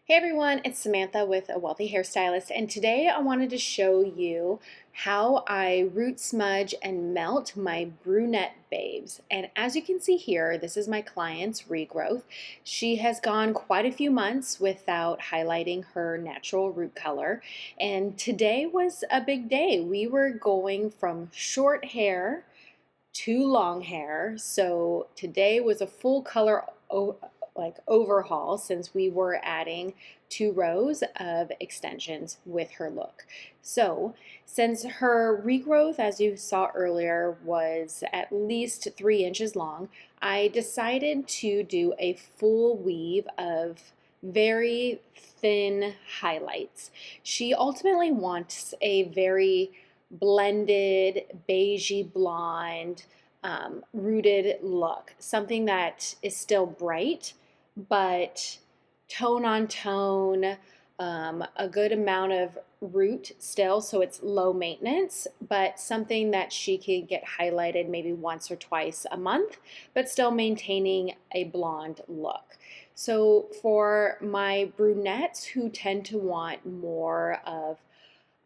Hey everyone, it's Samantha with A Wealthy Hairstylist, and today I wanted to show you how I root, smudge, and melt my brunette babes. And as you can see here, this is my client's regrowth. She has gone quite a few months without highlighting her natural root color, and today was a big day. We were going from short hair to long hair, so today was a full color overhaul since we were adding 2 rows of extensions with her look. So since her regrowth, as you saw earlier, was at least 3 inches long, I decided to do a full weave of very thin highlights. She ultimately wants a very blended beigey blonde rooted look, something that is still bright but tone on tone, a good amount of root still, so it's low maintenance, but something that she could get highlighted maybe once or twice a month, but still maintaining a blonde look. So for my brunettes who tend to want more of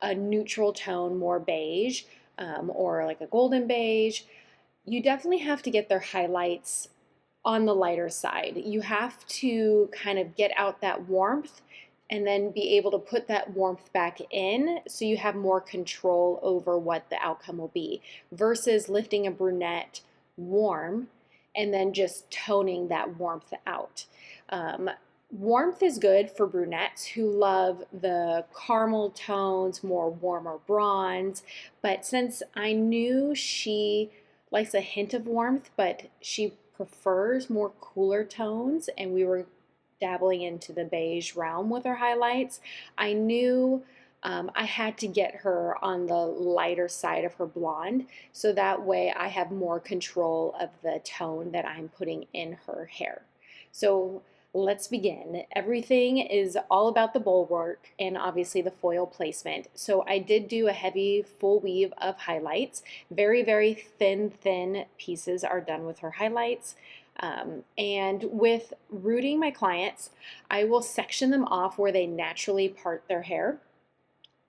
a neutral tone, more beige, or like a golden beige, you definitely have to get their highlights on the lighter side. You have to kind of get out that warmth and then be able to put that warmth back in so you have more control over what the outcome will be versus lifting a brunette warm and then just toning that warmth out. Warmth is good for brunettes who love the caramel tones, more warmer bronze, but since I knew she likes a hint of warmth, but she prefers more cooler tones, and we were dabbling into the beige realm with her highlights, I knew I had to get her on the lighter side of her blonde, so that way I have more control of the tone that I'm putting in her hair. So let's begin. Everything is all about the bowl work and obviously the foil placement. So I did do a heavy full weave of highlights. Very, very thin pieces are done with her highlights. And with rooting my clients, I will section them off where they naturally part their hair.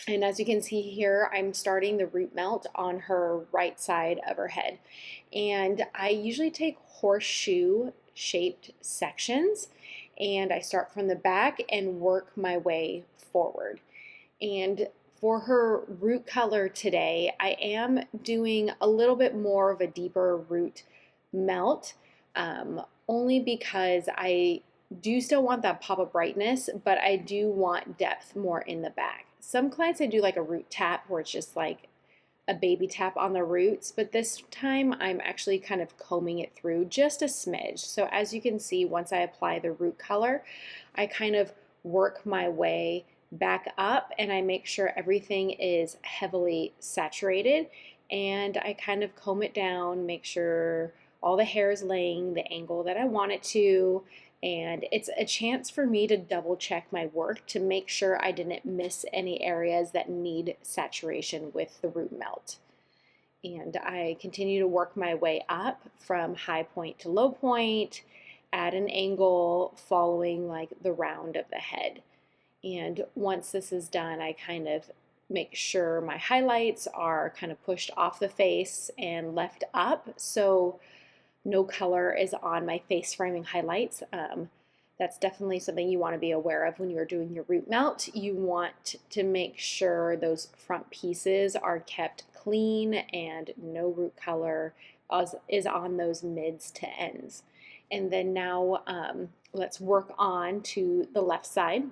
And as you can see here, I'm starting the root melt on her right side of her head. And I usually take horseshoe shaped sections, and I start from the back and work my way forward. And for her root color today, I am doing a little bit more of a deeper root melt, only because I do still want that pop of brightness, but I do want depth more in the back. Some clients I do like a root tap where it's just like a baby tap on the roots, but this time I'm actually kind of combing it through just a smidge. So as you can see, once I apply the root color, I kind of work my way back up and I make sure everything is heavily saturated, and I kind of comb it down, make sure all the hair is laying the angle that I want it to, and it's a chance for me to double check my work to make sure I didn't miss any areas that need saturation with the root melt. And I continue to work my way up from high point to low point at an angle following like the round of the head. And once this is done, I kind of make sure my highlights are kind of pushed off the face and left up, so no color is on my face framing highlights. That's definitely something you want to be aware of when you're doing your root melt. You want to make sure those front pieces are kept clean and no root color is on those mids to ends. And then now let's work on to the left side.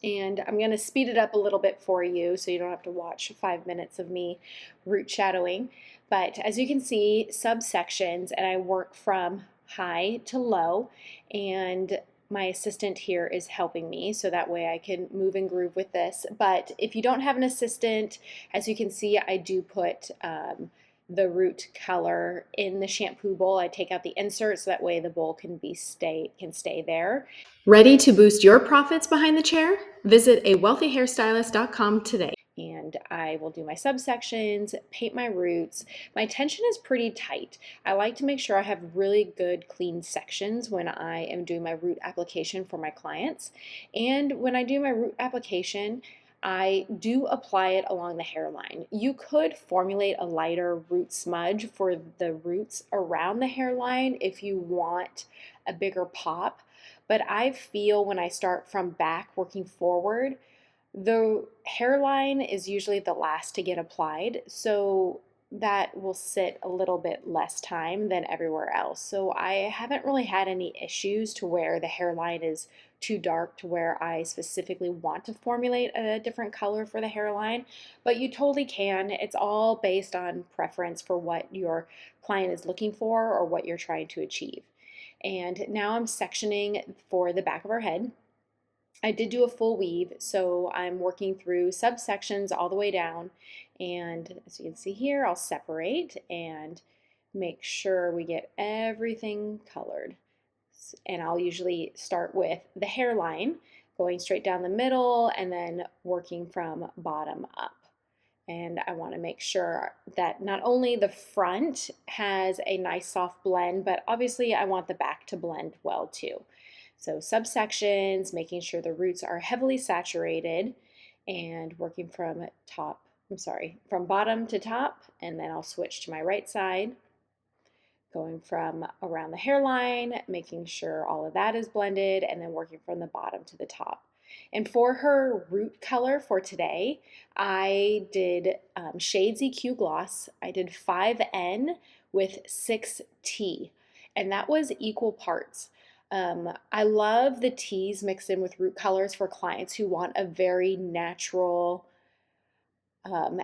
And I'm going to speed it up a little bit for you so you don't have to watch 5 minutes of me root shadowing. But as you can see, subsections, and I work from high to low, and my assistant here is helping me so that way I can move and groove with this. But if you don't have an assistant, as you can see, I do put the root color in the shampoo bowl. I take out the insert so that way the bowl can stay there. Ready to boost your profits behind the chair? Visit awealthyhairstylist.com today. and I will do my subsections, paint my roots. My tension is pretty tight. I like to make sure I have really good clean sections when I am doing my root application for my clients. And when I do my root application, I do apply it along the hairline. You could formulate a lighter root smudge for the roots around the hairline if you want a bigger pop, but I feel when I start from back working forward, the hairline is usually the last to get applied, so that will sit a little bit less time than everywhere else. So I haven't really had any issues to where the hairline is too dark to where I specifically want to formulate a different color for the hairline, but you totally can. It's all based on preference for what your client is looking for or what you're trying to achieve. And now I'm sectioning for the back of her head. I did do a full weave, so I'm working through subsections all the way down. And as you can see here, I'll separate and make sure we get everything colored. And I'll usually start with the hairline, going straight down the middle and then working from bottom up. And I want to make sure that not only the front has a nice soft blend, but obviously I want the back to blend well too. So subsections, making sure the roots are heavily saturated and working from from bottom to top, and then I'll switch to my right side, going from around the hairline, making sure all of that is blended, and then working from the bottom to the top. And for her root color for today, I did Shades EQ Gloss. I did 5N with 6T, and that was equal parts. I love the teas mixed in with root colors for clients who want a very natural,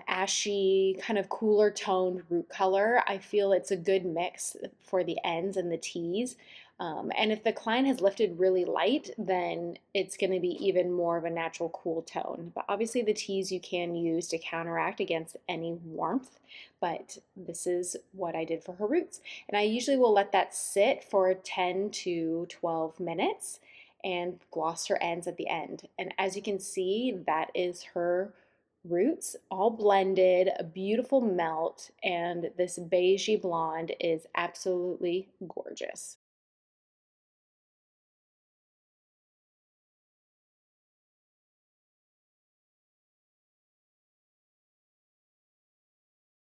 ashy, kind of cooler toned root color. I feel it's a good mix for the ends and the teas. And if the client has lifted really light, then it's going to be even more of a natural cool tone. But obviously the teas you can use to counteract against any warmth, but this is what I did for her roots. And I usually will let that sit for 10 to 12 minutes and gloss her ends at the end. And as you can see, that is her roots all blended, a beautiful melt, and this beigey blonde is absolutely gorgeous.